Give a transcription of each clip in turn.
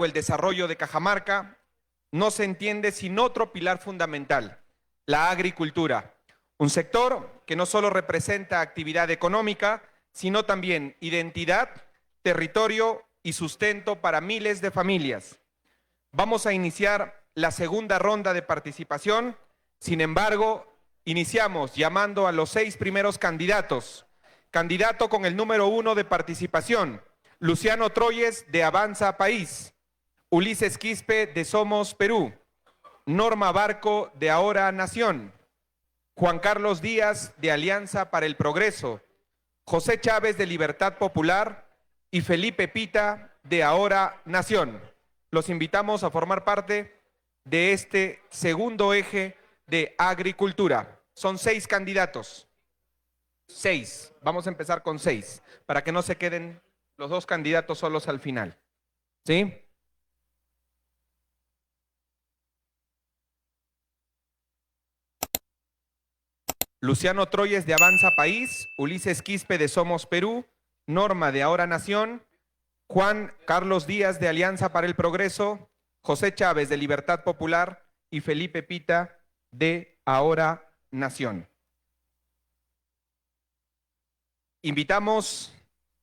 el desarrollo de Cajamarca no se entiende sin otro pilar fundamental, la agricultura. Un sector que no solo representa actividad económica, sino también identidad, territorio y sustento para miles de familias. Vamos a iniciar la segunda ronda de participación. Sin embargo, iniciamos llamando a los 6 primeros candidatos. Candidato con el número 1 de participación, Luciano Troyes de Avanza País, Ulises Quispe de Somos Perú, Norma Barco de Ahora Nación, Juan Carlos Díaz de Alianza para el Progreso, José Chávez de Libertad Popular y Felipe Pita de Ahora Nación. Los invitamos a formar parte de este segundo eje de agricultura. Son 6 candidatos. 6. Vamos a empezar con 6, para que no se queden los 2 candidatos solos al final. ¿Sí? Luciano Troyes de Avanza País, Ulises Quispe de Somos Perú, Norma de Ahora Nación, Juan Carlos Díaz de Alianza para el Progreso, José Chávez de Libertad Popular y Felipe Pita de Ahora Nación. Invitamos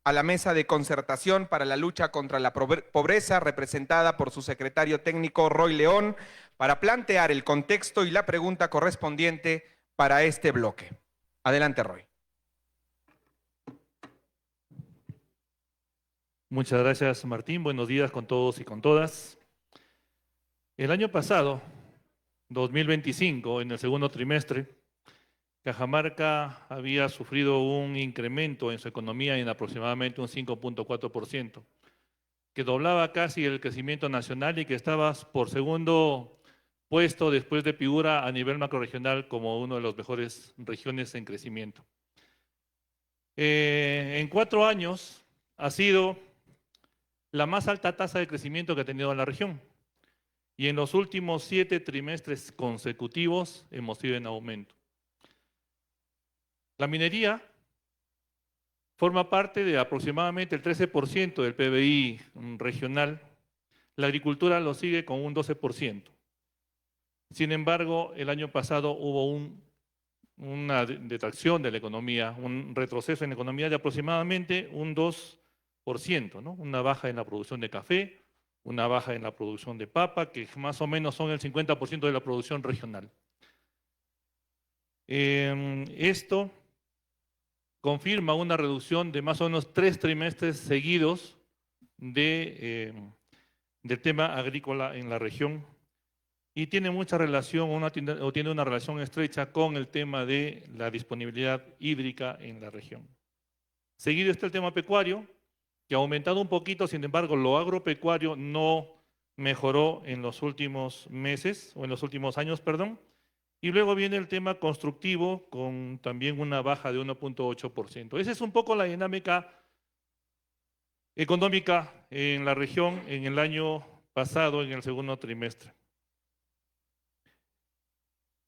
a la mesa de concertación para la lucha contra la pobreza, representada por su secretario técnico Roy León, para plantear el contexto y la pregunta correspondiente para este bloque. Adelante, Roy. Muchas gracias, Martín. Buenos días con todos y con todas. El año pasado, 2025, en el segundo trimestre, Cajamarca había sufrido un incremento en su economía en aproximadamente un 5.4%, que doblaba casi el crecimiento nacional y que estaba por segundo puesto después de Piura a nivel macrorregional como una de las mejores regiones en crecimiento. En 4 años ha sido la más alta tasa de crecimiento que ha tenido la región. Y en los últimos 7 trimestres consecutivos hemos ido en aumento. La minería forma parte de aproximadamente el 13% del PBI regional. La agricultura lo sigue con un 12%. Sin embargo, el año pasado hubo una detracción de la economía, un retroceso en la economía de aproximadamente un 2%, ¿no? Una baja en la producción de café, una baja en la producción de papa, que más o menos son el 50% de la producción regional. Esto confirma una reducción de más o menos 3 trimestres seguidos del tema agrícola en la región y tiene mucha relación o tiene una relación estrecha con el tema de la disponibilidad hídrica en la región. Seguido está el tema pecuario, que ha aumentado un poquito, sin embargo, lo agropecuario no mejoró en los últimos meses, o en los últimos años, perdón. Y luego viene el tema constructivo, con también una baja de 1.8%. Esa es un poco la dinámica económica en la región en el año pasado, en el segundo trimestre.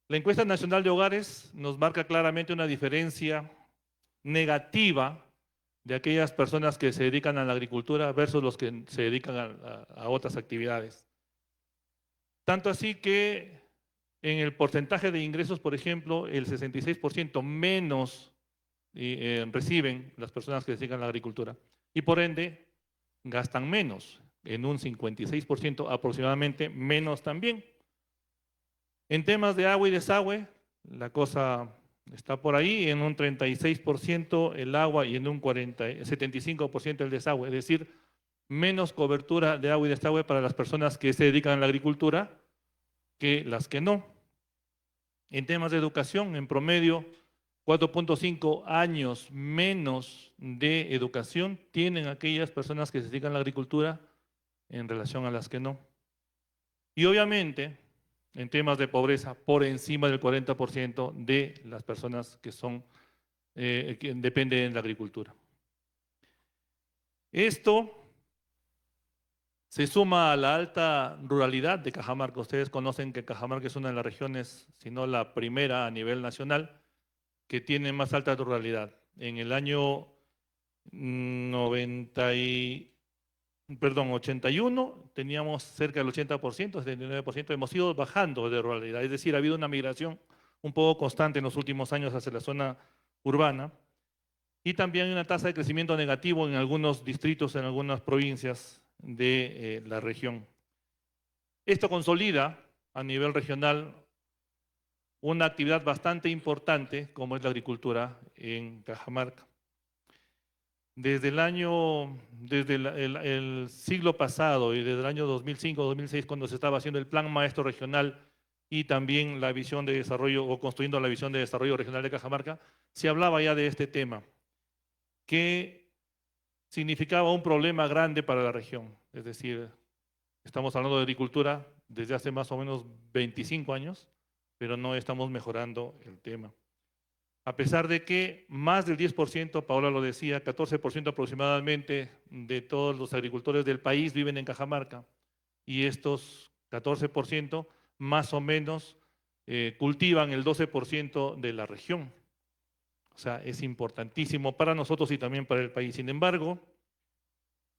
La encuesta nacional de hogares nos marca claramente una diferencia negativa de aquellas personas que se dedican a la agricultura versus los que se dedican a otras actividades. Tanto así que en el porcentaje de ingresos, por ejemplo, el 66% menos reciben las personas que se dedican a la agricultura y por ende gastan menos, en un 56% aproximadamente menos también. En temas de agua y desagüe, la cosa está por ahí, en un 36% el agua y en un 75% el desagüe, es decir, menos cobertura de agua y desagüe para las personas que se dedican a la agricultura que las que no. En temas de educación, en promedio, 4.5 años menos de educación tienen aquellas personas que se dedican a la agricultura en relación a las que no. Y obviamente, en temas de pobreza, por encima del 40% de las personas que dependen de la agricultura. Esto se suma a la alta ruralidad de Cajamarca. Ustedes conocen que Cajamarca es una de las regiones, si no la primera a nivel nacional, que tiene más alta ruralidad. En el año 99 perdón, 81, teníamos cerca del 80%, 79%, hemos ido bajando de ruralidad, es decir, ha habido una migración un poco constante en los últimos años hacia la zona urbana, y también hay una tasa de crecimiento negativo en algunos distritos, en algunas provincias de la región. Esto consolida a nivel regional una actividad bastante importante como es la agricultura en Cajamarca. Desde el siglo pasado y desde el año 2005-2006, cuando se estaba haciendo el Plan Maestro Regional y también la visión de desarrollo o construyendo la visión de desarrollo regional de Cajamarca, se hablaba ya de este tema, que significaba un problema grande para la región. Es decir, estamos hablando de agricultura desde hace más o menos 25 años, pero no estamos mejorando el tema. A pesar de que más del 10%, Paola lo decía, 14% aproximadamente de todos los agricultores del país viven en Cajamarca, y estos 14% más o menos cultivan el 12% de la región. O sea, es importantísimo para nosotros y también para el país. Sin embargo,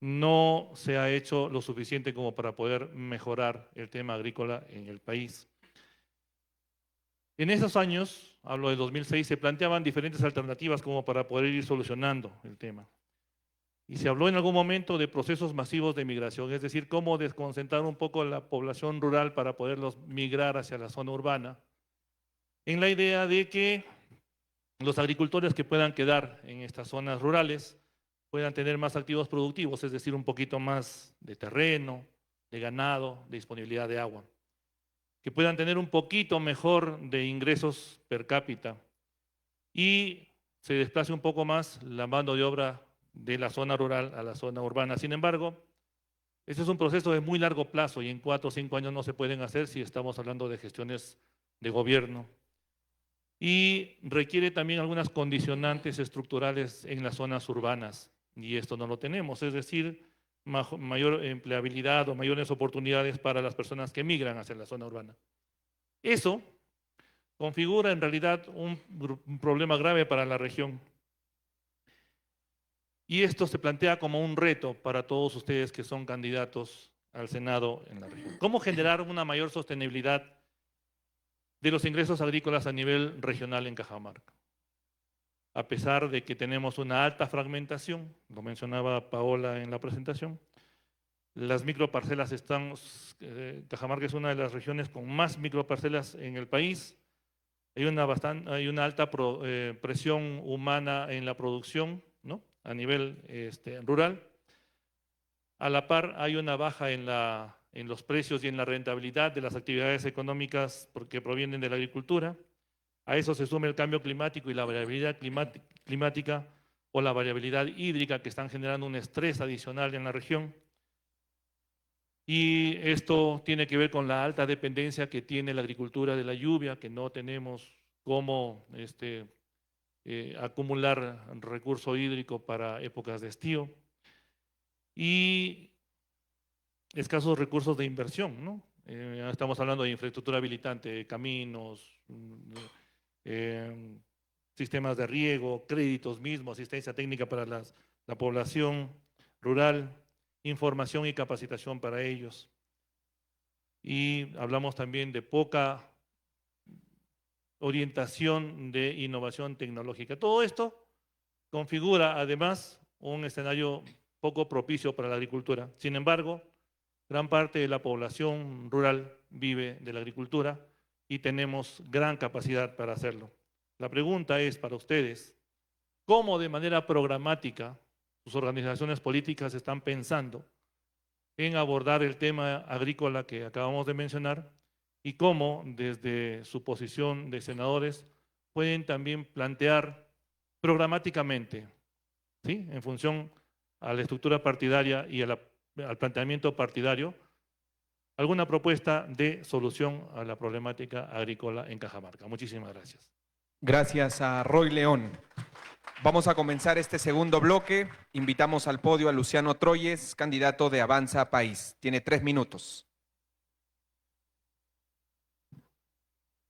no se ha hecho lo suficiente como para poder mejorar el tema agrícola en el país. En esos años, hablo de 2006, se planteaban diferentes alternativas como para poder ir solucionando el tema. Y se habló en algún momento de procesos masivos de migración, es decir, cómo desconcentrar un poco la población rural para poderlos migrar hacia la zona urbana, en la idea de que los agricultores que puedan quedar en estas zonas rurales puedan tener más activos productivos, es decir, un poquito más de terreno, de ganado, de disponibilidad de agua, que puedan tener un poquito mejor de ingresos per cápita y se desplace un poco más la mano de obra de la zona rural a la zona urbana. Sin embargo, este es un proceso de muy largo plazo y en 4 o 5 años no se pueden hacer si estamos hablando de gestiones de gobierno. Y requiere también algunas condicionantes estructurales en las zonas urbanas, y esto no lo tenemos, es decir, mayor empleabilidad o mayores oportunidades para las personas que migran hacia la zona urbana. Eso configura en realidad un problema grave para la región. Y esto se plantea como un reto para todos ustedes que son candidatos al Senado en la región. ¿Cómo generar una mayor sostenibilidad de los ingresos agrícolas a nivel regional en Cajamarca? A pesar de que tenemos una alta fragmentación, lo mencionaba Paola en la presentación, las microparcelas están, Cajamarca es una de las regiones con más microparcelas en el país, hay una alta presión humana en la producción, ¿no?, a nivel rural. A la par hay una baja en los precios y en la rentabilidad de las actividades económicas que provienen de la agricultura. A eso se suma el cambio climático y la variabilidad climática o la variabilidad hídrica, que están generando un estrés adicional en la región. Y esto tiene que ver con la alta dependencia que tiene la agricultura de la lluvia, que no tenemos cómo acumular recurso hídrico para épocas de estío. Y escasos recursos de inversión, ¿no? Estamos hablando de infraestructura habilitante, caminos, sistemas de riego, créditos mismos, asistencia técnica para la población rural, información y capacitación para ellos. Y hablamos también de poca orientación de innovación tecnológica. Todo esto configura además un escenario poco propicio para la agricultura. Sin embargo, gran parte de la población rural vive de la agricultura y tenemos gran capacidad para hacerlo. La pregunta es para ustedes, ¿cómo de manera programática sus organizaciones políticas están pensando en abordar el tema agrícola que acabamos de mencionar y cómo desde su posición de senadores pueden también plantear programáticamente, ¿sí?, en función a la estructura partidaria y al planteamiento partidario, alguna propuesta de solución a la problemática agrícola en Cajamarca? Muchísimas gracias. Gracias a Roy León. Vamos a comenzar este segundo bloque. Invitamos al podio a Luciano Troyes, candidato de Avanza País. Tiene 3 minutos.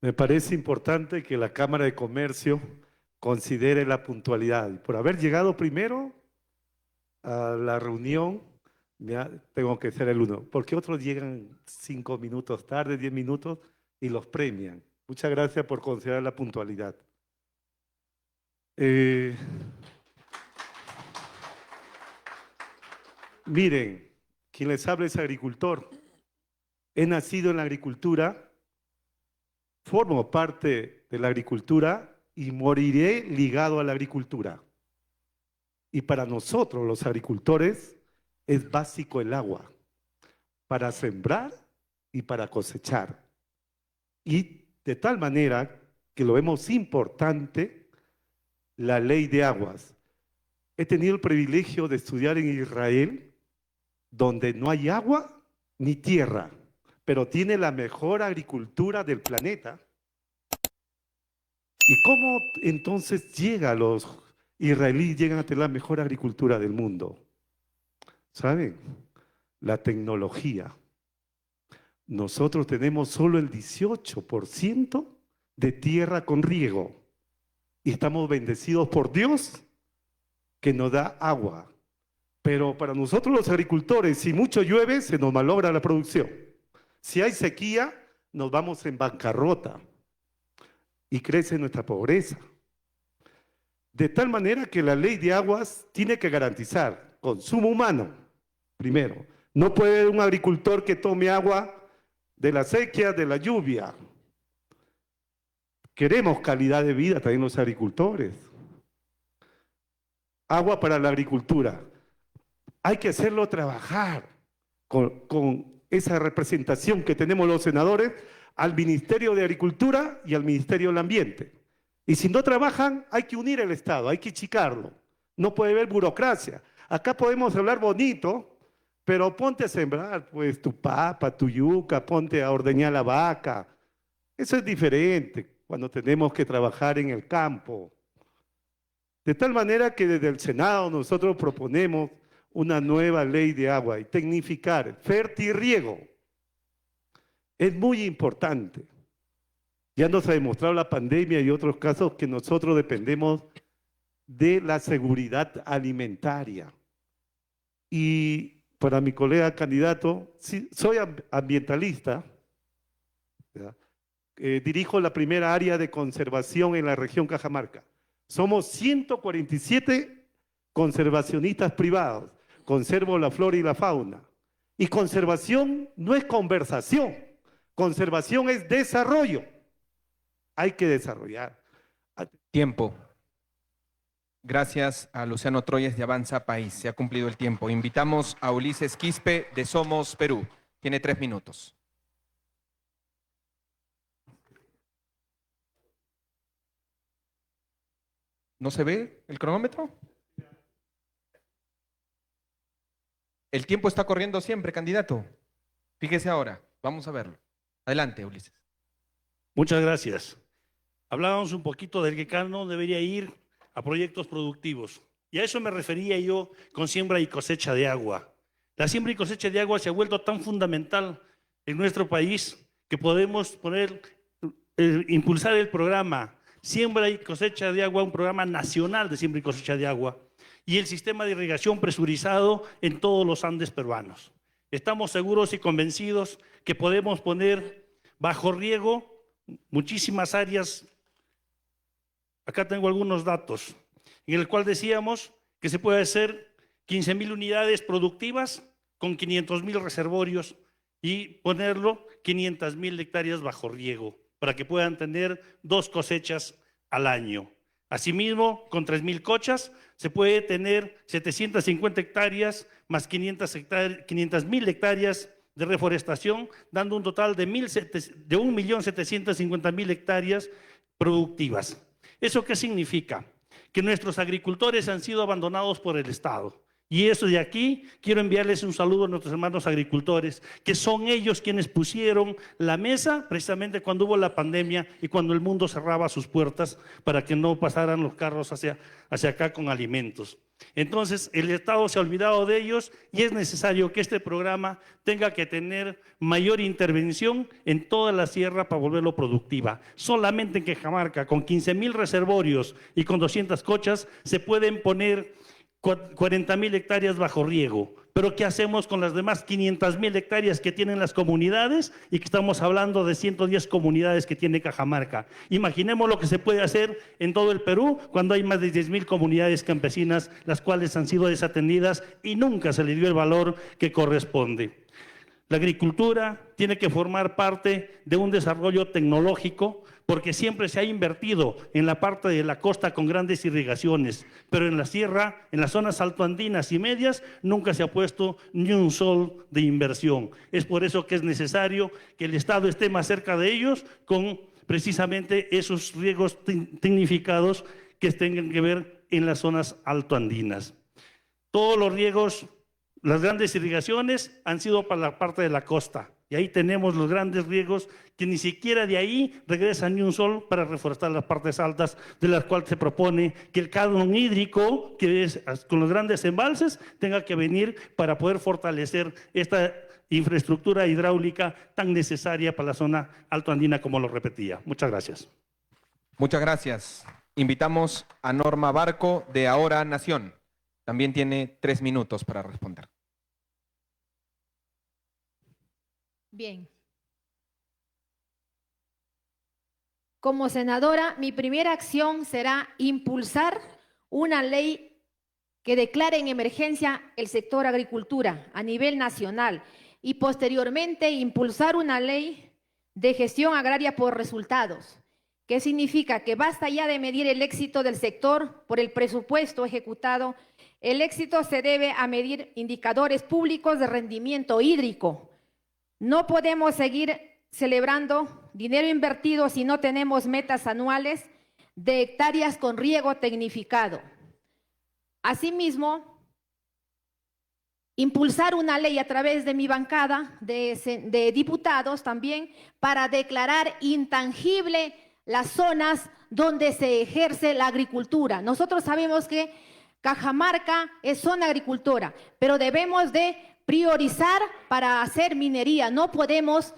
Me parece importante que la Cámara de Comercio considere la puntualidad. Por haber llegado primero a la reunión, Ya tengo que ser el uno, porque otros llegan 5 minutos tarde, 10 minutos y los premian. Muchas gracias por considerar la puntualidad. Miren, quien les habla es agricultor. He nacido en la agricultura, formo parte de la agricultura y moriré ligado a la agricultura. Y para nosotros, los agricultores, es básico el agua para sembrar y para cosechar. Y de tal manera que lo vemos importante la ley de aguas. He tenido el privilegio de estudiar en Israel, donde no hay agua ni tierra, pero tiene la mejor agricultura del planeta. ¿Y cómo entonces los israelíes llegan a tener la mejor agricultura del mundo? ¿Saben? La tecnología. Nosotros tenemos solo el 18% de tierra con riego y estamos bendecidos por Dios que nos da agua. Pero para nosotros los agricultores, si mucho llueve, se nos malogra la producción. Si hay sequía, nos vamos en bancarrota y crece nuestra pobreza. De tal manera que la ley de aguas tiene que garantizar consumo humano, primero. No puede haber un agricultor que tome agua de la sequía, de la lluvia. Queremos calidad de vida también los agricultores. Agua para la agricultura. Hay que hacerlo trabajar con esa representación que tenemos los senadores al Ministerio de Agricultura y al Ministerio del Ambiente. Y si no trabajan, hay que unir el Estado, hay que achicarlo. No puede haber burocracia. Acá podemos hablar bonito, pero ponte a sembrar pues tu papa, tu yuca, ponte a ordeñar la vaca. Eso es diferente cuando tenemos que trabajar en el campo. De tal manera que desde el Senado nosotros proponemos una nueva ley de agua y tecnificar, fertirriego. Es muy importante. Ya nos ha demostrado la pandemia y otros casos que nosotros dependemos de la seguridad alimentaria. Y para mi colega candidato, sí, soy ambientalista, dirijo la primera área de conservación en la región Cajamarca. Somos 147 conservacionistas privados. Conservo la flora y la fauna. Y conservación no es conversación. Conservación es desarrollo. Hay que desarrollar. Tiempo. Gracias a Luciano Troyes de Avanza País. Se ha cumplido el tiempo. Invitamos a Ulises Quispe de Somos Perú. Tiene 3 minutos. ¿No se ve el cronómetro? El tiempo está corriendo siempre, candidato. Fíjese ahora. Vamos a verlo. Adelante, Ulises. Muchas gracias. Hablábamos un poquito del que cada uno debería ir a proyectos productivos. Y a eso me refería yo con siembra y cosecha de agua. La siembra y cosecha de agua se ha vuelto tan fundamental en nuestro país que podemos impulsar el programa Siembra y cosecha de agua, un programa nacional de siembra y cosecha de agua, y el sistema de irrigación presurizado en todos los Andes peruanos. Estamos seguros y convencidos que podemos poner bajo riego muchísimas áreas. Acá tengo algunos datos, en el cual decíamos que se puede hacer 15.000 unidades productivas con 500.000 reservorios y ponerlo 500.000 hectáreas bajo riego para que puedan tener 2 cosechas al año. Asimismo, con 3.000 se puede tener 750 hectáreas más 500.000 hectáreas de reforestación, dando un total de 1.750.000 hectáreas productivas. ¿Eso qué significa? Que nuestros agricultores han sido abandonados por el Estado. Y eso de aquí, quiero enviarles un saludo a nuestros hermanos agricultores, que son ellos quienes pusieron la mesa precisamente cuando hubo la pandemia y cuando el mundo cerraba sus puertas para que no pasaran los carros hacia acá con alimentos. Entonces, el Estado se ha olvidado de ellos y es necesario que este programa tenga que tener mayor intervención en toda la sierra para volverlo productiva. Solamente en Cajamarca, con 15.000 reservorios y con 200 cochas, se pueden poner 40.000 hectáreas bajo riego, Pero ¿qué hacemos con las demás 500.000 hectáreas que tienen las comunidades? Y que estamos hablando de 110 comunidades que tiene Cajamarca. Imaginemos lo que se puede hacer en todo el Perú cuando hay más de 10.000 comunidades campesinas, las cuales han sido desatendidas y nunca se les dio el valor que corresponde. La agricultura tiene que formar parte de un desarrollo tecnológico, porque siempre se ha invertido en la parte de la costa con grandes irrigaciones, pero en la sierra, en las zonas altoandinas y medias, nunca se ha puesto ni un sol de inversión. Es por eso que es necesario que el Estado esté más cerca de ellos con precisamente esos riegos tecnificados que tengan que ver en las zonas altoandinas. Todos los riegos, las grandes irrigaciones han sido para la parte de la costa. Y ahí tenemos los grandes riegos que ni siquiera de ahí regresan ni un sol para reforestar las partes altas, de las cuales se propone que el canon hídrico, que es con los grandes embalses, tenga que venir para poder fortalecer esta infraestructura hidráulica tan necesaria para la zona altoandina, como lo repetía. Muchas gracias. Muchas gracias. Invitamos a Norma Barco de Ahora Nación. También tiene 3 minutos para responder. Bien. Como senadora, mi primera acción será impulsar una ley que declare en emergencia el sector agricultura a nivel nacional y posteriormente impulsar una ley de gestión agraria por resultados. ¿Qué significa? Que basta ya de medir el éxito del sector por el presupuesto ejecutado. El éxito se debe a medir indicadores públicos de rendimiento hídrico. No podemos seguir celebrando dinero invertido si no tenemos metas anuales de hectáreas con riego tecnificado. Asimismo, impulsar una ley a través de mi bancada de diputados también para declarar intangible las zonas donde se ejerce la agricultura. Nosotros sabemos que Cajamarca es zona agricultora, pero debemos de priorizar para hacer minería. No podemos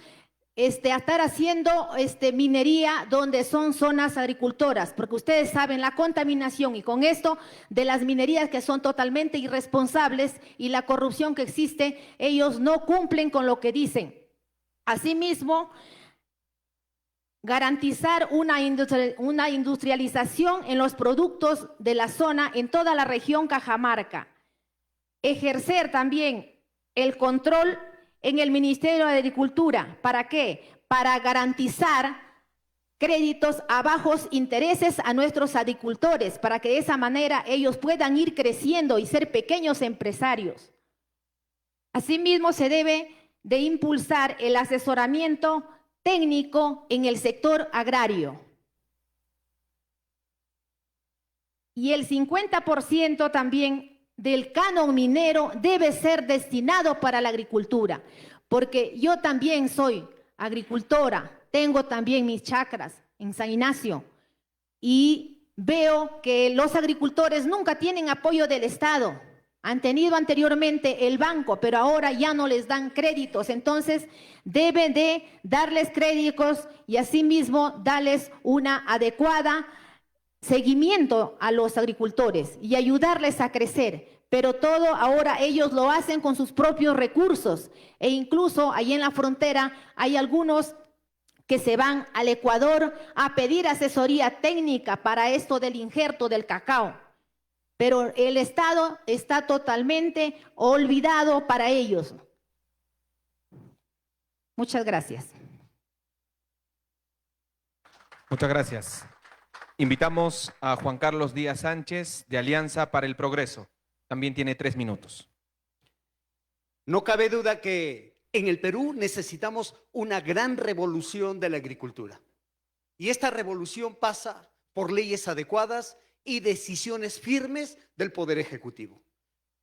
estar haciendo minería donde son zonas agricultoras, porque ustedes saben la contaminación y con esto de las minerías que son totalmente irresponsables y la corrupción que existe, ellos no cumplen con lo que dicen. Asimismo, garantizar una industrialización en los productos de la zona en toda la región Cajamarca. Ejercer también el control en el Ministerio de Agricultura. ¿Para qué? Para garantizar créditos a bajos intereses a nuestros agricultores, para que de esa manera ellos puedan ir creciendo y ser pequeños empresarios. Asimismo, se debe de impulsar el asesoramiento técnico en el sector agrario. Y el 50% también del canon minero debe ser destinado para la agricultura, porque yo también soy agricultora, tengo también mis chacras en San Ignacio y veo que los agricultores nunca tienen apoyo del Estado. Han tenido anteriormente el banco, pero ahora ya no les dan créditos, entonces deben de darles créditos y asimismo darles una adecuada seguimiento a los agricultores y ayudarles a crecer, pero todo ahora ellos lo hacen con sus propios recursos e incluso ahí en la frontera hay algunos que se van al Ecuador a pedir asesoría técnica para esto del injerto del cacao, pero el Estado está totalmente olvidado para ellos. Muchas gracias. Muchas gracias. Invitamos a Juan Carlos Díaz Sánchez, de Alianza para el Progreso. También tiene 3 minutos. No cabe duda que en el Perú necesitamos una gran revolución de la agricultura. Y esta revolución pasa por leyes adecuadas y decisiones firmes del Poder Ejecutivo.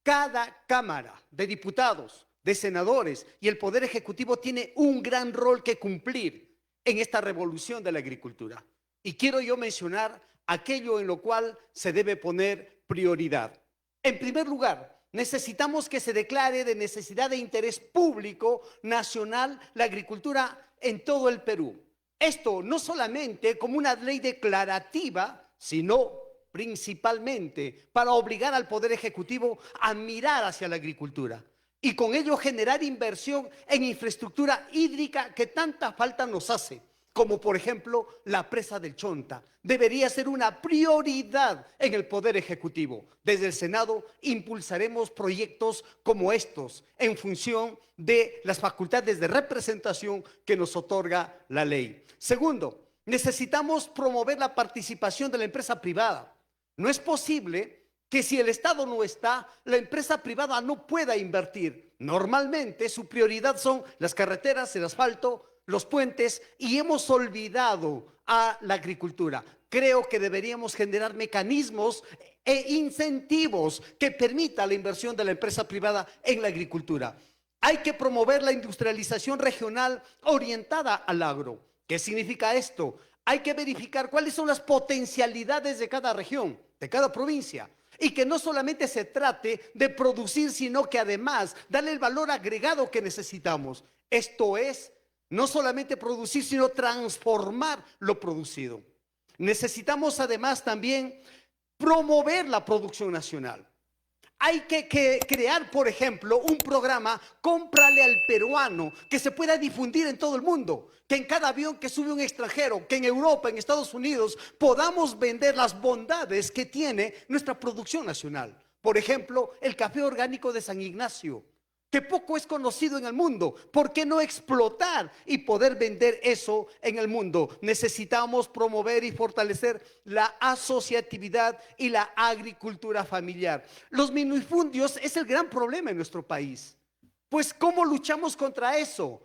Cada Cámara de Diputados, de Senadores y el Poder Ejecutivo tiene un gran rol que cumplir en esta revolución de la agricultura. Y quiero yo mencionar aquello en lo cual se debe poner prioridad. En primer lugar, necesitamos que se declare de necesidad de interés público nacional la agricultura en todo el Perú. Esto no solamente como una ley declarativa, sino principalmente para obligar al Poder Ejecutivo a mirar hacia la agricultura. y con ello generar inversión en infraestructura hídrica que tanta falta nos hace, como por ejemplo la presa del Chonta. Debería ser una prioridad en el Poder Ejecutivo. Desde el Senado impulsaremos proyectos como estos en función de las facultades de representación que nos otorga la ley. Segundo, necesitamos promover la participación de la empresa privada. No es posible que si el Estado no está, la empresa privada no pueda invertir. Normalmente su prioridad son las carreteras, el asfalto, los puentes, y hemos olvidado a la agricultura. Creo que deberíamos generar mecanismos e incentivos que permitan la inversión de la empresa privada en la agricultura. Hay que promover la industrialización regional orientada al agro. ¿Qué significa esto? Hay que verificar cuáles son las potencialidades de cada región, de cada provincia, y que no solamente se trate de producir, sino que además darle el valor agregado que necesitamos. Esto es, no solamente producir, sino transformar lo producido. Necesitamos además también promover la producción nacional. Hay que crear, por ejemplo, un programa Cómprale al Peruano que se pueda difundir en todo el mundo, que en cada avión que sube un extranjero, que en Europa, en Estados Unidos, podamos vender las bondades que tiene nuestra producción nacional. Por ejemplo, el café orgánico de San Ignacio, que poco es conocido en el mundo. ¿Por qué no explotar y poder vender eso en el mundo? Necesitamos promover y fortalecer la asociatividad y la agricultura familiar. Los minifundios es el gran problema en nuestro país. Pues, ¿cómo luchamos contra eso?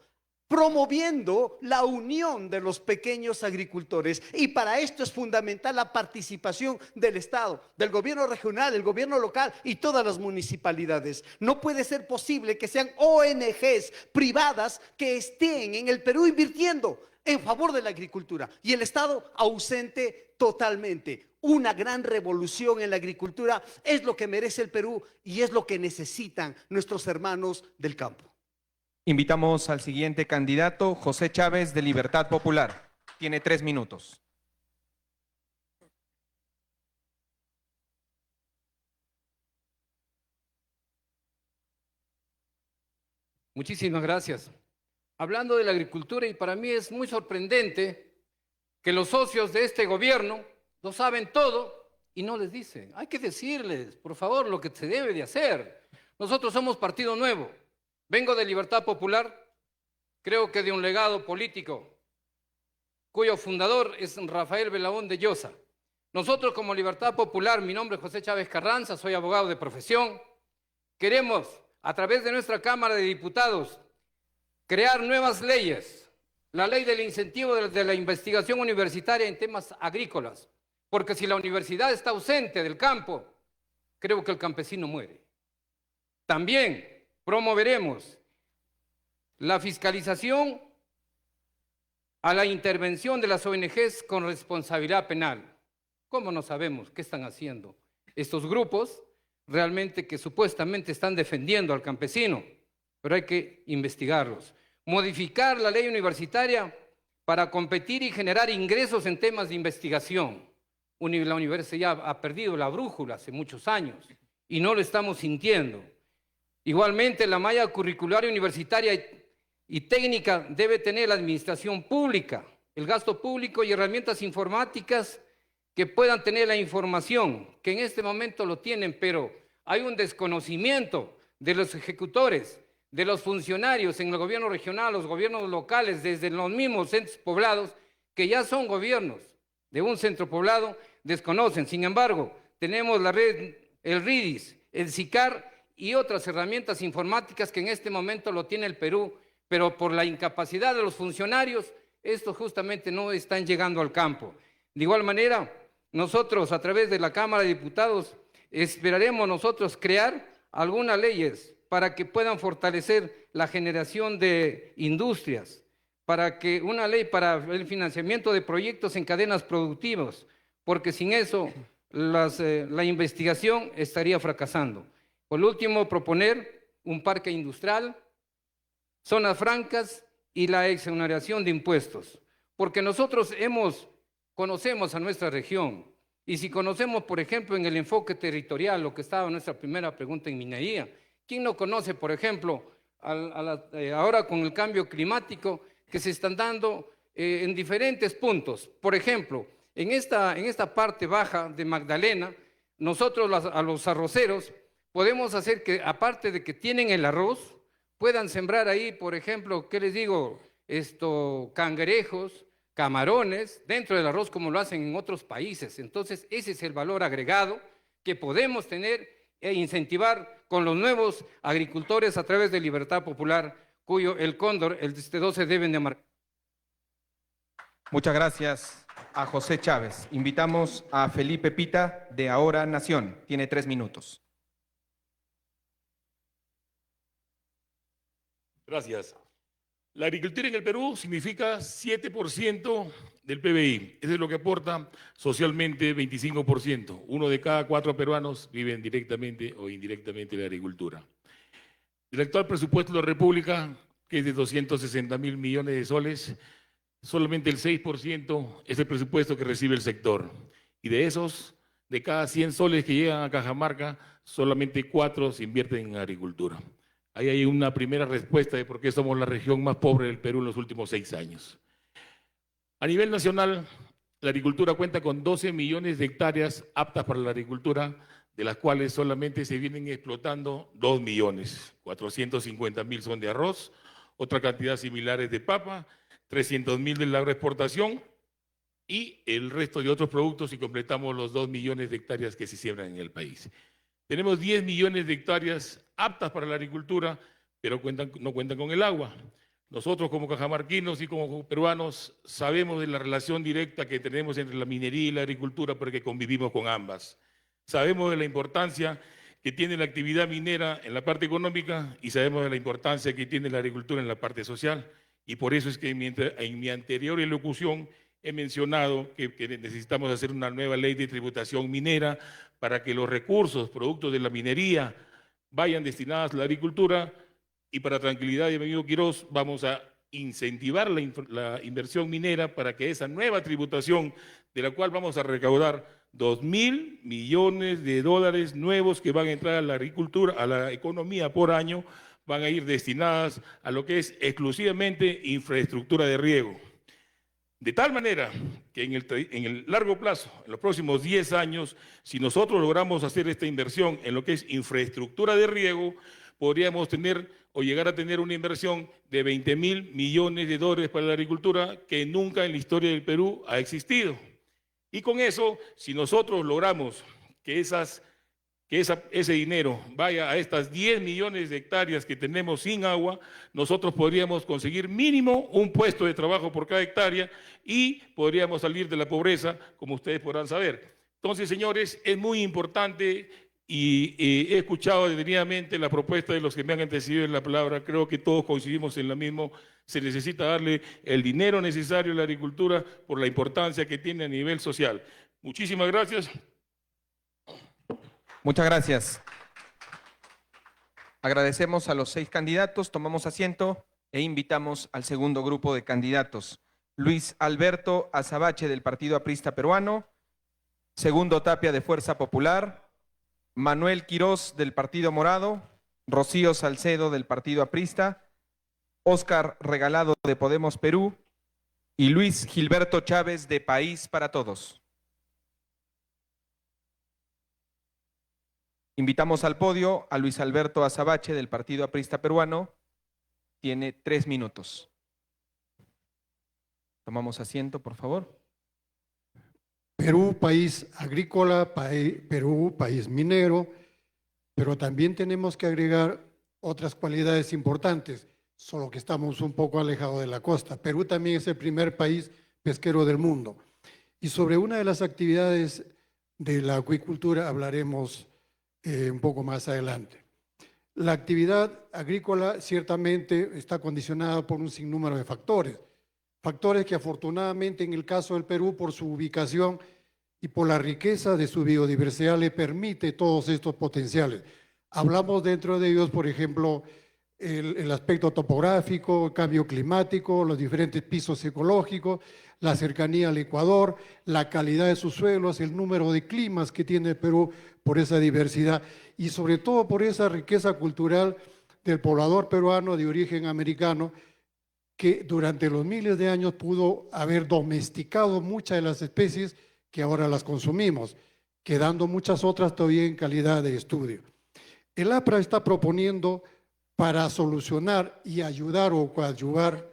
Promoviendo la unión de los pequeños agricultores, y para esto es fundamental la participación del Estado, del gobierno regional, del gobierno local y todas las municipalidades. No puede ser posible que sean ONGs privadas que estén en el Perú invirtiendo en favor de la agricultura y el Estado ausente totalmente. Una gran revolución en la agricultura es lo que merece el Perú y es lo que necesitan nuestros hermanos del campo. Invitamos al siguiente candidato, José Chávez, de Libertad Popular. Tiene 3 minutos. Muchísimas gracias. Hablando de la agricultura, y para mí es muy sorprendente que los socios de este gobierno lo saben todo y no les dicen. Hay que decirles, por favor, lo que se debe de hacer. Nosotros somos Partido Nuevo. Vengo de Libertad Popular, creo que de un legado político, cuyo fundador es Rafael Belaúnde de Llosa. Nosotros como Libertad Popular, mi nombre es José Chávez Carranza, soy abogado de profesión, queremos, a través de nuestra Cámara de Diputados, crear nuevas leyes. La ley del incentivo de la investigación universitaria en temas agrícolas, porque si la universidad está ausente del campo, creo que el campesino muere. También promoveremos la fiscalización a la intervención de las ONGs con responsabilidad penal. ¿Cómo no sabemos qué están haciendo estos grupos realmente que supuestamente están defendiendo al campesino? Pero hay que investigarlos. Modificar la ley universitaria para competir y generar ingresos en temas de investigación. La universidad ha perdido la brújula hace muchos años y no lo estamos sintiendo. Igualmente, la malla curricular universitaria y técnica debe tener la administración pública, el gasto público y herramientas informáticas que puedan tener la información, que en este momento lo tienen, pero hay un desconocimiento de los ejecutores, de los funcionarios en el gobierno regional, los gobiernos locales, desde los mismos centros poblados, que ya son gobiernos de un centro poblado, desconocen. Sin embargo, tenemos la red, el RIDIS, el SICAR, y otras herramientas informáticas que en este momento lo tiene el Perú, pero por la incapacidad de los funcionarios, estos justamente no están llegando al campo. De igual manera, nosotros a través de la Cámara de Diputados esperaremos nosotros crear algunas leyes para que puedan fortalecer la generación de industrias, para que una ley para el financiamiento de proyectos en cadenas productivas, porque sin eso la investigación estaría fracasando. Por último, proponer un parque industrial, zonas francas y la exoneración de impuestos. Porque nosotros conocemos a nuestra región. Y si conocemos, por ejemplo, en el enfoque territorial, lo que estaba en nuestra primera pregunta en minería, ¿Quién no conoce, por ejemplo, ahora con el cambio climático que se están dando en diferentes puntos? Por ejemplo, en esta parte baja de Magdalena, nosotros a los arroceros podemos hacer que, aparte de que tienen el arroz, puedan sembrar ahí, por ejemplo, ¿qué les digo? Cangrejos, camarones, dentro del arroz como lo hacen en otros países. Entonces, ese es el valor agregado que podemos tener e incentivar con los nuevos agricultores a través de Libertad Popular, cuyo el cóndor, el 12 deben de marcar. Muchas gracias a José Chávez. Invitamos a Felipe Pita de Ahora Nación. Tiene 3 minutos. Gracias. La agricultura en el Perú significa 7% del PBI. Eso es lo que aporta socialmente 25%. 1 de cada 4 peruanos viven directamente o indirectamente de la agricultura. El actual presupuesto de la República, que es de 260.000 millones de soles, solamente el 6% es el presupuesto que recibe el sector. Y de esos, de cada 100 soles que llegan a Cajamarca, solamente 4 se invierten en agricultura. Ahí hay una primera respuesta de por qué somos la región más pobre del Perú en los últimos 6 años. A nivel nacional, la agricultura cuenta con 12 millones de hectáreas aptas para la agricultura, de las cuales solamente se vienen explotando 2 millones. 450.000 son de arroz, otra cantidad similar es de papa, 300.000 de la agroexportación y el resto de otros productos si completamos los 2 millones de hectáreas que se siembran en el país. Tenemos 10 millones de hectáreas aptas para la agricultura, pero no cuentan con el agua. Nosotros como cajamarquinos y como peruanos sabemos de la relación directa que tenemos entre la minería y la agricultura porque convivimos con ambas. Sabemos de la importancia que tiene la actividad minera en la parte económica y sabemos de la importancia que tiene la agricultura en la parte social. Y por eso es que en mi anterior elocución he mencionado que necesitamos hacer una nueva ley de tributación minera para que los recursos, productos de la minería, vayan destinados a la agricultura y para tranquilidad de mi amigo Quiroz vamos a incentivar la inversión minera para que esa nueva tributación, de la cual vamos a recaudar 2.000 millones de dólares nuevos que van a entrar a la agricultura, a la economía por año, van a ir destinadas a lo que es exclusivamente infraestructura de riego. De tal manera que en el largo plazo, en los próximos 10 años, si nosotros logramos hacer esta inversión en lo que es infraestructura de riego, podríamos tener o llegar a tener una inversión de 20.000 millones de dólares para la agricultura que nunca en la historia del Perú ha existido. Y con eso, si nosotros logramos que ese dinero vaya a estas 10 millones de hectáreas que tenemos sin agua, nosotros podríamos conseguir mínimo un puesto de trabajo por cada hectárea y podríamos salir de la pobreza, como ustedes podrán saber. Entonces, señores, es muy importante y he escuchado detenidamente la propuesta de los que me han antecedido en la palabra. Creo que todos coincidimos en lo mismo. Se necesita darle el dinero necesario a la agricultura por la importancia que tiene a nivel social. Muchísimas gracias. Muchas gracias. Agradecemos a los 6 candidatos, tomamos asiento e invitamos al segundo grupo de candidatos. Luis Alberto Azabache del Partido Aprista Peruano, Segundo Tapia de Fuerza Popular, Manuel Quiroz del Partido Morado, Rocío Salcedo del Partido Aprista, Óscar Regalado de Podemos Perú y Luis Gilberto Chávez de País para Todos. Invitamos al podio a Luis Alberto Azabache del Partido Aprista Peruano. Tiene 3 minutos. Tomamos asiento, por favor. Perú, país agrícola, Perú, país minero, pero también tenemos que agregar otras cualidades importantes, solo que estamos un poco alejados de la costa. Perú también es el primer país pesquero del mundo. Y sobre una de las actividades de la acuicultura hablaremos un poco más adelante. La actividad agrícola ciertamente está condicionada por un sinnúmero de factores. Factores que afortunadamente en el caso del Perú, por su ubicación y por la riqueza de su biodiversidad, le permite todos estos potenciales. Hablamos dentro de ellos, por ejemplo, el aspecto topográfico, el cambio climático, los diferentes pisos ecológicos, la cercanía al Ecuador, la calidad de sus suelos, el número de climas que tiene el Perú por esa diversidad y sobre todo por esa riqueza cultural del poblador peruano de origen americano que durante los miles de años pudo haber domesticado muchas de las especies que ahora las consumimos, quedando muchas otras todavía en calidad de estudio. El APRA está proponiendo para solucionar y ayudar o coadyuvar,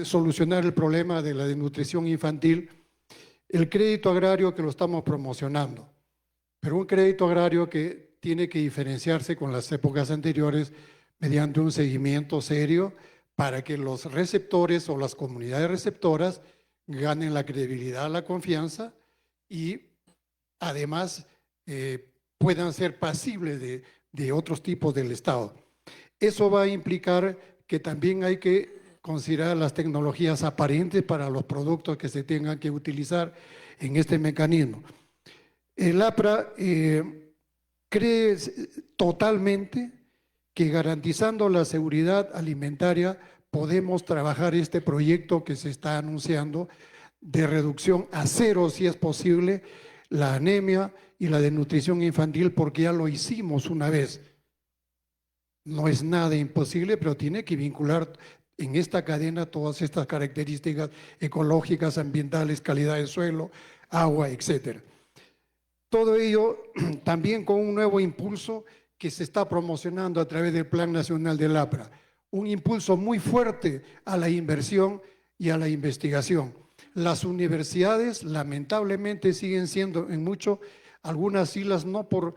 solucionar el problema de la desnutrición infantil, el crédito agrario que lo estamos promocionando, pero un crédito agrario que tiene que diferenciarse con las épocas anteriores mediante un seguimiento serio para que los receptores o las comunidades receptoras ganen la credibilidad, la confianza y además puedan ser pasibles de otros tipos del Estado. Eso va a implicar que también hay que considerar las tecnologías aparentes para los productos que se tengan que utilizar en este mecanismo. El APRA cree totalmente que garantizando la seguridad alimentaria podemos trabajar este proyecto que se está anunciando de reducción a cero, si es posible, la anemia y la desnutrición infantil, porque ya lo hicimos una vez. No es nada imposible, pero tiene que vincular en esta cadena todas estas características ecológicas, ambientales, calidad del suelo, agua, etc. Todo ello también con un nuevo impulso que se está promocionando a través del Plan Nacional del APRA. Un impulso muy fuerte a la inversión y a la investigación. Las universidades lamentablemente siguen siendo en mucho algunas islas no por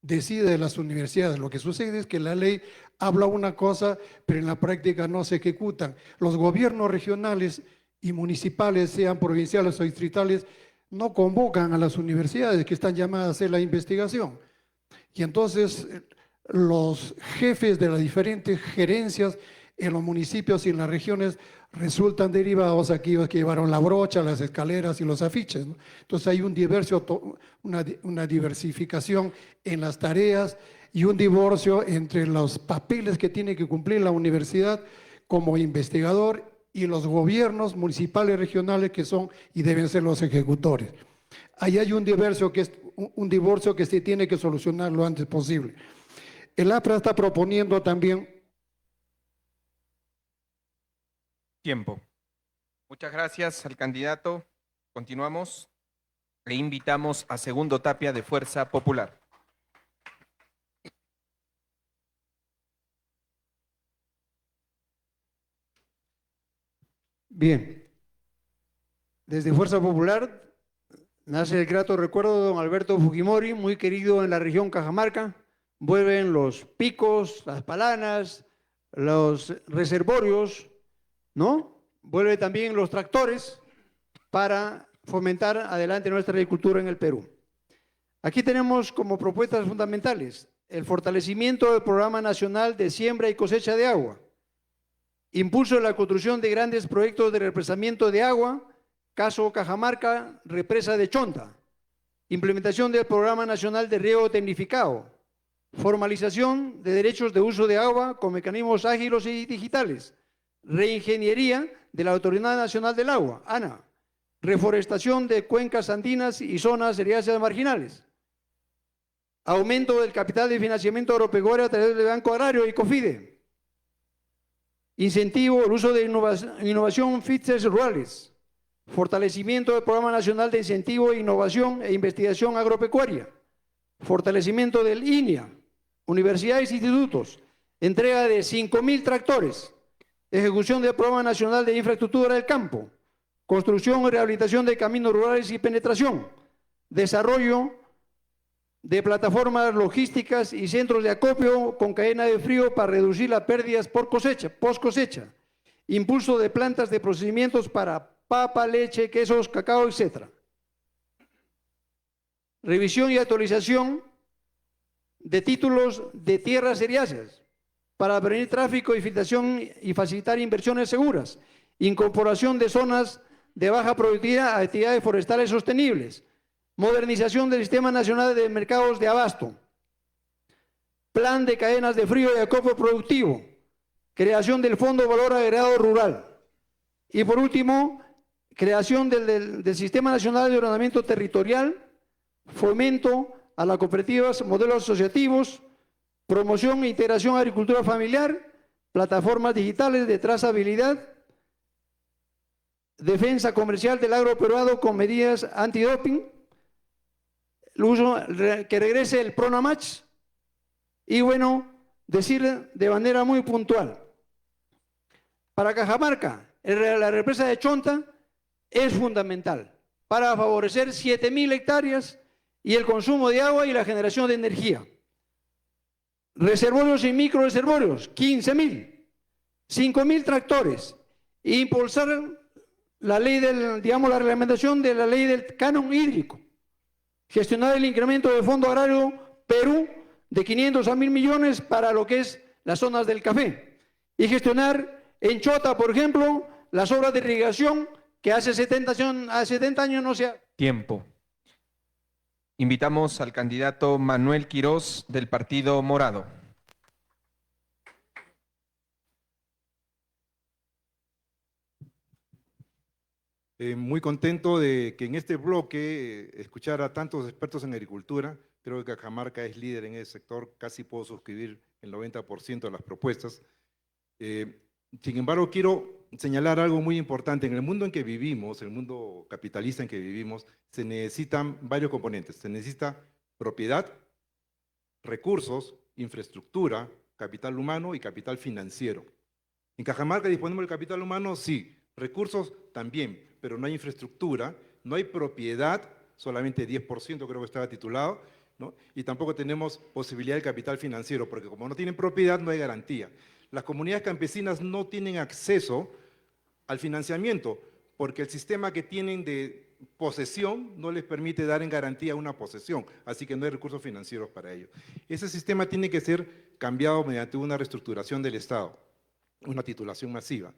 decide de las universidades. Lo que sucede es que la ley habla una cosa, pero en la práctica no se ejecutan. Los gobiernos regionales y municipales, sean provinciales o distritales, no convocan a las universidades que están llamadas a hacer la investigación. Y entonces los jefes de las diferentes gerencias en los municipios y en las regiones resultan derivados aquellos que llevaron la brocha, las escaleras y los afiches, ¿no? Entonces hay una diversificación en las tareas y un divorcio entre los papeles que tiene que cumplir la universidad como investigador y los gobiernos municipales y regionales que son y deben ser los ejecutores. Ahí hay un divorcio que se tiene que solucionar lo antes posible. El APRA está proponiendo también. Tiempo. Muchas gracias al candidato. Continuamos. Le invitamos a Segundo Tapia de Fuerza Popular. Bien. Desde Fuerza Popular nace el grato recuerdo de don Alberto Fujimori, muy querido en la región Cajamarca. Vuelven los picos, las palanas, los reservorios, ¿no? Vuelve también los tractores para fomentar adelante nuestra agricultura en el Perú. Aquí tenemos como propuestas fundamentales el fortalecimiento del Programa Nacional de Siembra y Cosecha de Agua, impulso de la construcción de grandes proyectos de represamiento de agua, caso Cajamarca, represa de Chonta, implementación del Programa Nacional de Riego Tecnificado, formalización de derechos de uso de agua con mecanismos ágiles y digitales, reingeniería de la Autoridad Nacional del Agua, ANA, reforestación de cuencas andinas y zonas herbáceas marginales, aumento del capital de financiamiento agropecuario a través del Banco Agrario y COFIDE, incentivo al uso de innovación FITSES rurales, fortalecimiento del Programa Nacional de Incentivo, Innovación e Investigación Agropecuaria, fortalecimiento del INIA, universidades e institutos, entrega de 5.000 tractores, ejecución del Programa Nacional de Infraestructura del Campo, construcción y rehabilitación de caminos rurales y penetración, desarrollo de plataformas logísticas y centros de acopio con cadena de frío para reducir las pérdidas por cosecha, post cosecha, impulso de plantas de procedimientos para papa, leche, quesos, cacao, etc. Revisión y actualización de títulos de tierras herbáceas para prevenir tráfico y filtración y facilitar inversiones seguras, incorporación de zonas de baja productividad a actividades forestales sostenibles, modernización del Sistema Nacional de Mercados de Abasto, plan de cadenas de frío y acopio productivo, creación del Fondo de Valor Agregado Rural. Y por último, creación del Sistema Nacional de Ordenamiento Territorial, fomento a las cooperativas, modelos asociativos, promoción e integración a agricultura familiar, plataformas digitales de trazabilidad, defensa comercial del agro peruano con medidas antidoping, el uso, que regrese el Pronamach y bueno, decir de manera muy puntual, para Cajamarca, la represa de Chonta es fundamental para favorecer 7.000 hectáreas y el consumo de agua y la generación de energía. Reservorios y microreservorios, 15.000, 5.000 tractores, e impulsar la ley la reglamentación de la ley del canon hídrico, gestionar el incremento del Fondo Agrario Perú de 500 a 1.000 millones para lo que es las zonas del café, y gestionar en Chota, por ejemplo, las obras de irrigación que hace 70 años no se ha... Tiempo. Invitamos al candidato Manuel Quirós del Partido Morado. Muy contento de que en este bloque escuchar a tantos expertos en agricultura. Creo que Cajamarca es líder en ese sector, casi puedo suscribir el 90% de las propuestas. Sin embargo, quiero señalar algo muy importante. En el mundo en que vivimos, el mundo capitalista en que vivimos, se necesitan varios componentes. Se necesita propiedad, recursos, infraestructura, capital humano y capital financiero. En Cajamarca disponemos del capital humano, sí. Recursos también, pero no hay infraestructura, no hay propiedad, solamente 10% creo que estaba titulado, ¿no? Y tampoco tenemos posibilidad de capital financiero, porque como no tienen propiedad no hay garantía. Las comunidades campesinas no tienen acceso al financiamiento, porque el sistema que tienen de posesión no les permite dar en garantía una posesión, así que no hay recursos financieros para ello. Ese sistema tiene que ser cambiado mediante una reestructuración del Estado, una titulación masiva.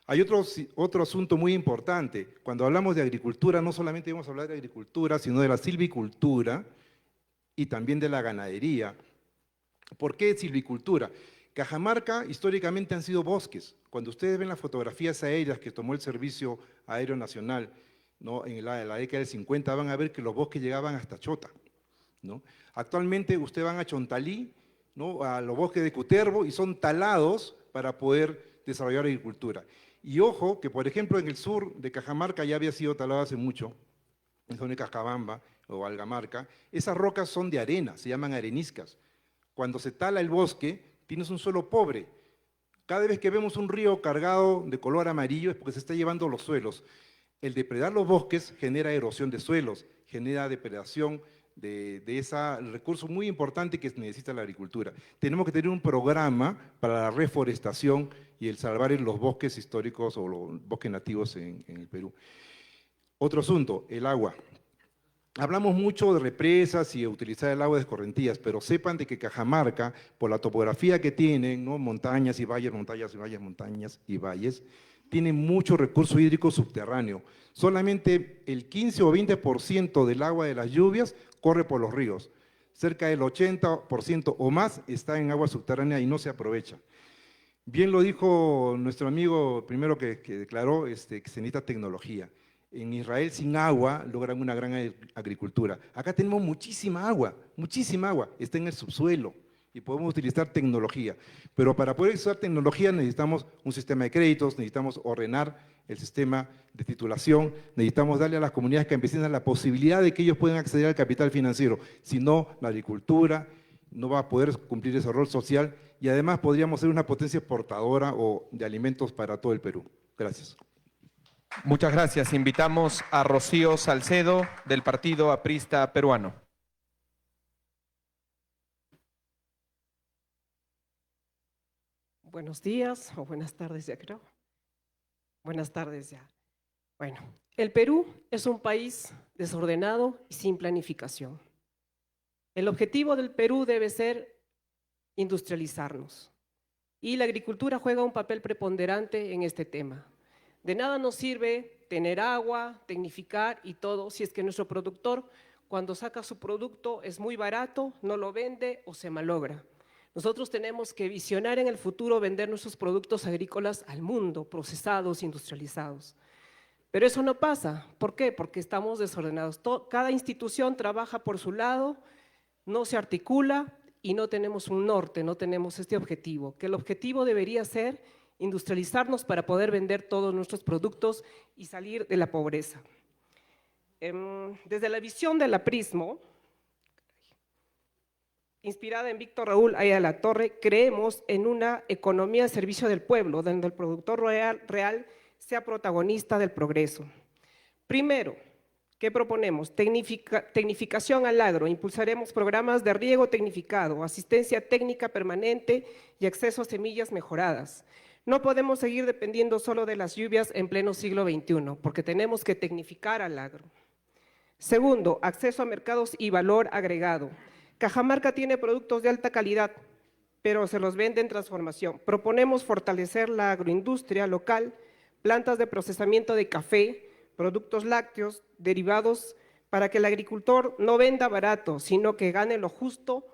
Hay otro asunto muy importante. Cuando hablamos de agricultura, no solamente vamos a hablar de agricultura, sino de la silvicultura y también de la ganadería. ¿Por qué silvicultura? Cajamarca históricamente han sido bosques. Cuando ustedes ven las fotografías aéreas que tomó el Servicio Aéreo Nacional, ¿no? En la década del 50, van a ver que los bosques llegaban hasta Chota, ¿no? Actualmente ustedes van a Chontalí, ¿no? A los bosques de Cutervo, y son talados para poder desarrollar agricultura. Y ojo que, por ejemplo, en el sur de Cajamarca ya había sido talado hace mucho, en zona de Cascabamba o Algamarca, esas rocas son de arena, se llaman areniscas. Cuando se tala el bosque, tienes un suelo pobre. Cada vez que vemos un río cargado de color amarillo es porque se está llevando los suelos. El depredar los bosques genera erosión de suelos, genera depredación de ese recurso muy importante que necesita la agricultura. Tenemos que tener un programa para la reforestación y el salvar los bosques históricos o los bosques nativos en el Perú. Otro asunto, el agua. Hablamos mucho de represas y de utilizar el agua de escorrentías, pero sepan de que Cajamarca, por la topografía que tienen, ¿no? Montañas y valles, montañas y valles, montañas y valles, tiene mucho recurso hídrico subterráneo. Solamente el 15 o 20% del agua de las lluvias corre por los ríos. Cerca del 80% o más está en agua subterránea y no se aprovecha. Bien lo dijo nuestro amigo primero que declaró que se necesita tecnología. En Israel sin agua logran una gran agricultura. Acá tenemos muchísima agua, está en el subsuelo y podemos utilizar tecnología. Pero para poder usar tecnología necesitamos un sistema de créditos, necesitamos ordenar el sistema de titulación, necesitamos darle a las comunidades campesinas la posibilidad de que ellos puedan acceder al capital financiero. Si no, la agricultura no va a poder cumplir ese rol social y además podríamos ser una potencia exportadora de alimentos para todo el Perú. Gracias. Muchas gracias. Invitamos a Rocío Salcedo del Partido Aprista Peruano. Buenos días o buenas tardes ya creo. Buenas tardes ya. Bueno, el Perú es un país desordenado y sin planificación. El objetivo del Perú debe ser industrializarnos y la agricultura juega un papel preponderante en este tema. De nada nos sirve tener agua, tecnificar y todo si es que nuestro productor cuando saca su producto es muy barato, no lo vende o se malogra. Nosotros tenemos que visionar en el futuro vender nuestros productos agrícolas al mundo, procesados, industrializados. Pero eso no pasa. ¿Por qué? Porque estamos desordenados. Cada institución trabaja por su lado, no se articula y no tenemos un norte, no tenemos este objetivo. Que el objetivo debería ser industrializarnos para poder vender todos nuestros productos y salir de la pobreza. Desde la visión de la Prismo, inspirada en Víctor Raúl Ayala Torre, creemos en una economía al servicio del pueblo, donde el productor real sea protagonista del progreso. Primero, ¿qué proponemos? Tecnificación al agro. Impulsaremos programas de riego tecnificado, asistencia técnica permanente y acceso a semillas mejoradas. No podemos seguir dependiendo solo de las lluvias en pleno siglo XXI, porque tenemos que tecnificar al agro. Segundo, acceso a mercados y valor agregado. Cajamarca tiene productos de alta calidad, pero se los vende en transformación. Proponemos fortalecer la agroindustria local, plantas de procesamiento de café, productos lácteos, derivados, para que el agricultor no venda barato, sino que gane lo justo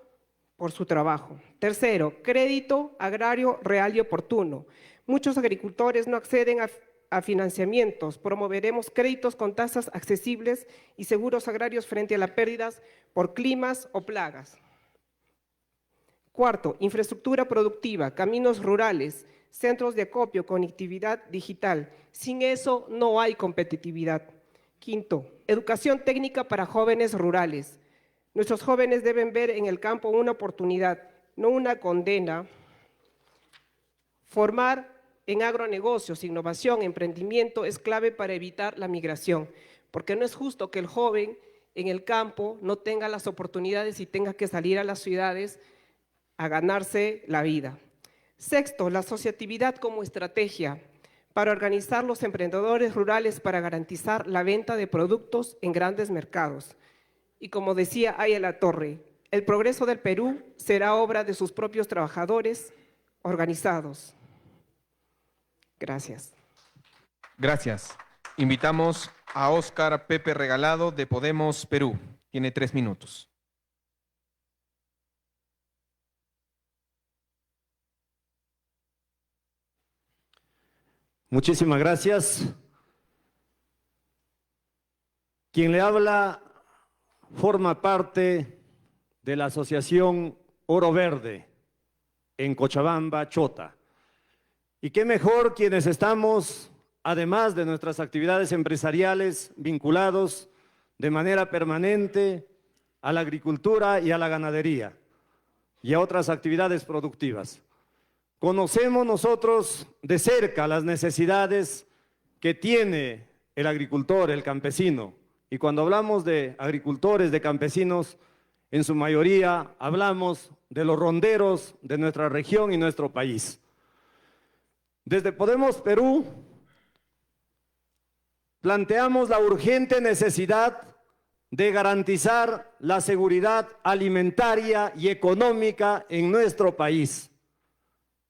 por su trabajo. Tercero, crédito agrario real y oportuno. Muchos agricultores no acceden a financiamientos. Promoveremos créditos con tasas accesibles y seguros agrarios frente a las pérdidas por climas o plagas. Cuarto, infraestructura productiva, caminos rurales, centros de acopio, conectividad digital. Sin eso no hay competitividad. Quinto, educación técnica para jóvenes rurales. Nuestros jóvenes deben ver en el campo una oportunidad, no una condena. Formar en agronegocios, innovación, emprendimiento es clave para evitar la migración, porque no es justo que el joven en el campo no tenga las oportunidades y tenga que salir a las ciudades a ganarse la vida. Sexto, la asociatividad como estrategia para organizar los emprendedores rurales para garantizar la venta de productos en grandes mercados. Y como decía Ayala Torre, el progreso del Perú será obra de sus propios trabajadores organizados. Gracias. Gracias. Invitamos a Óscar Pepe Regalado de Podemos Perú. Tiene 3 minutos. Muchísimas gracias. Quien le habla forma parte de la Asociación Oro Verde en Cochabamba, Chota. Y qué mejor quienes estamos, además de nuestras actividades empresariales, vinculados de manera permanente a la agricultura y a la ganadería y a otras actividades productivas. Conocemos nosotros de cerca las necesidades que tiene el agricultor, el campesino. Y cuando hablamos de agricultores, de campesinos, en su mayoría hablamos de los ronderos de nuestra región y nuestro país. Desde Podemos Perú planteamos la urgente necesidad de garantizar la seguridad alimentaria y económica en nuestro país.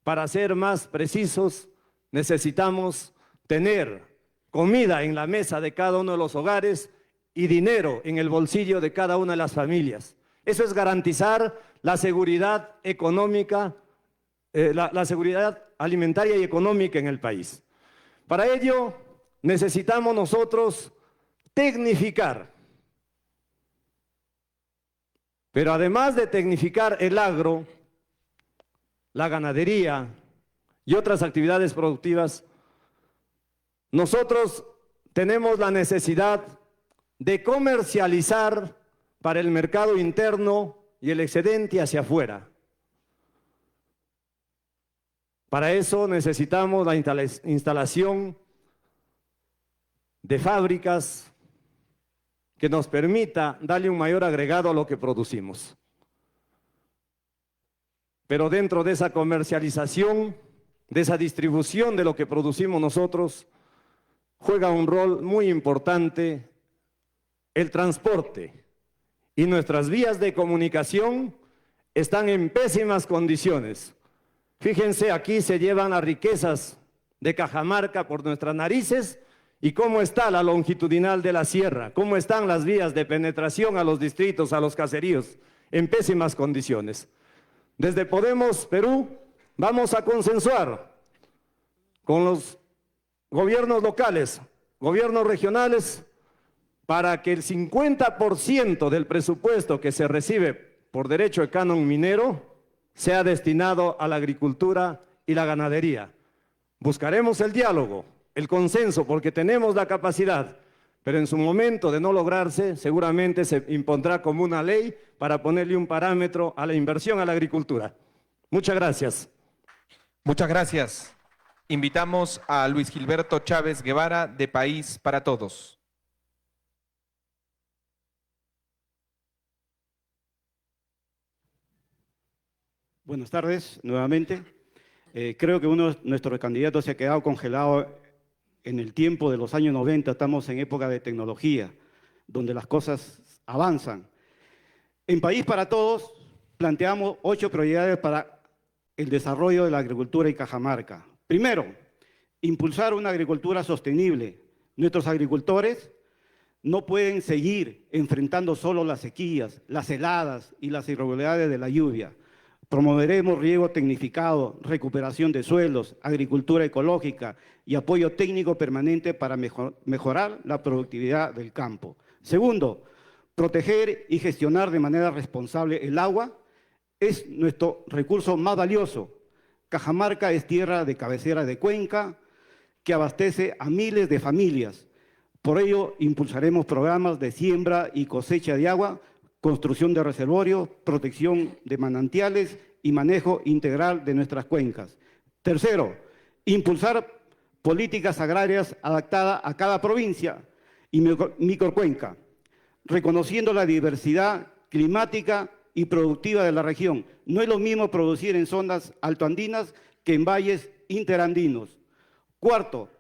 Para ser más precisos, necesitamos tener comida en la mesa de cada uno de los hogares y dinero en el bolsillo de cada una de las familias. Eso es garantizar la seguridad económica, la seguridad alimentaria y económica en el país. Para ello, necesitamos nosotros tecnificar. Pero además de tecnificar el agro, la ganadería y otras actividades productivas, nosotros tenemos la necesidad de comercializar para el mercado interno y el excedente hacia afuera. Para eso necesitamos la instalación de fábricas que nos permita darle un mayor agregado a lo que producimos. Pero dentro de esa comercialización, de esa distribución de lo que producimos nosotros, juega un rol muy importante el transporte. Y nuestras vías de comunicación están en pésimas condiciones. Fíjense, aquí se llevan las riquezas de Cajamarca por nuestras narices y cómo está la longitudinal de la sierra, cómo están las vías de penetración a los distritos, a los caseríos, en pésimas condiciones. Desde Podemos Perú vamos a consensuar con los gobiernos locales, gobiernos regionales, para que el 50% del presupuesto que se recibe por derecho de canon minero sea destinado a la agricultura y la ganadería. Buscaremos el diálogo, el consenso, porque tenemos la capacidad, pero en su momento de no lograrse, seguramente se impondrá como una ley para ponerle un parámetro a la inversión a la agricultura. Muchas gracias. Muchas gracias. Invitamos a Luis Gilberto Chávez Guevara, de País para Todos. Buenas tardes, nuevamente. Creo que uno de nuestros candidatos se ha quedado congelado en el tiempo de los años 90. Estamos en época de tecnología, donde las cosas avanzan. En País para Todos planteamos 8 prioridades para el desarrollo de la agricultura en Cajamarca. Primero, impulsar una agricultura sostenible. Nuestros agricultores no pueden seguir enfrentando solo las sequías, las heladas y las irregularidades de la lluvia. Promoveremos riego tecnificado, recuperación de suelos, agricultura ecológica y apoyo técnico permanente para mejorar la productividad del campo. Segundo, proteger y gestionar de manera responsable el agua es nuestro recurso más valioso. Cajamarca es tierra de cabecera de cuenca que abastece a miles de familias. Por ello, impulsaremos programas de siembra y cosecha de agua, construcción de reservorios, protección de manantiales y manejo integral de nuestras cuencas. Tercero, impulsar políticas agrarias adaptadas a cada provincia y microcuenca, reconociendo la diversidad climática y productiva de la región. No es lo mismo producir en zonas altoandinas que en valles interandinos. Cuarto,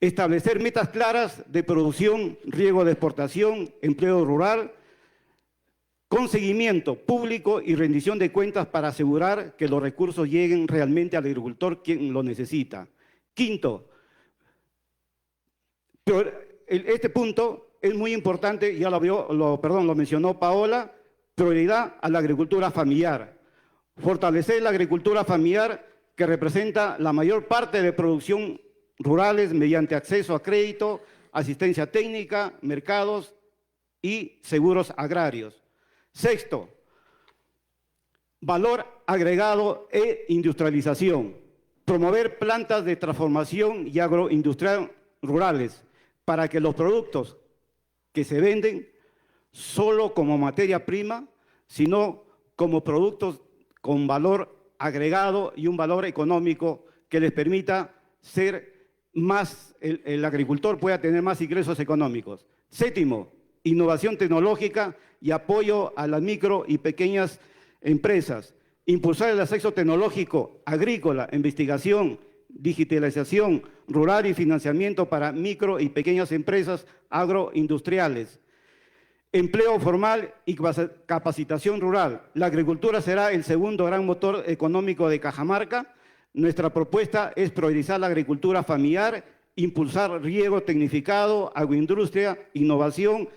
establecer metas claras de producción, riego de exportación, empleo rural, con seguimiento público y rendición de cuentas para asegurar que los recursos lleguen realmente al agricultor quien lo necesita. Quinto, este punto es muy importante, ya lo mencionó Paola, prioridad a la agricultura familiar. Fortalecer la agricultura familiar que representa la mayor parte de producción rurales mediante acceso a crédito, asistencia técnica, mercados y seguros agrarios. Sexto, valor agregado e industrialización. Promover plantas de transformación y agroindustrial rurales para que los productos que se venden solo como materia prima, sino como productos con valor agregado y un valor económico que les permita ser más, el agricultor pueda tener más ingresos económicos. Séptimo, innovación tecnológica y apoyo a las micro y pequeñas empresas. Impulsar el acceso tecnológico, agrícola, investigación, digitalización rural y financiamiento para micro y pequeñas empresas agroindustriales. Empleo formal y capacitación rural. La agricultura será el segundo gran motor económico de Cajamarca. Nuestra propuesta es priorizar la agricultura familiar, impulsar riego tecnificado, agroindustria, innovación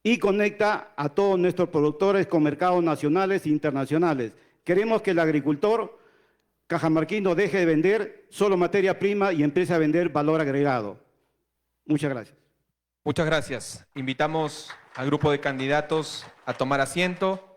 y conecta a todos nuestros productores con mercados nacionales e internacionales. Queremos que el agricultor cajamarquino deje de vender solo materia prima y empiece a vender valor agregado. Muchas gracias. Muchas gracias. Invitamos al grupo de candidatos a tomar asiento.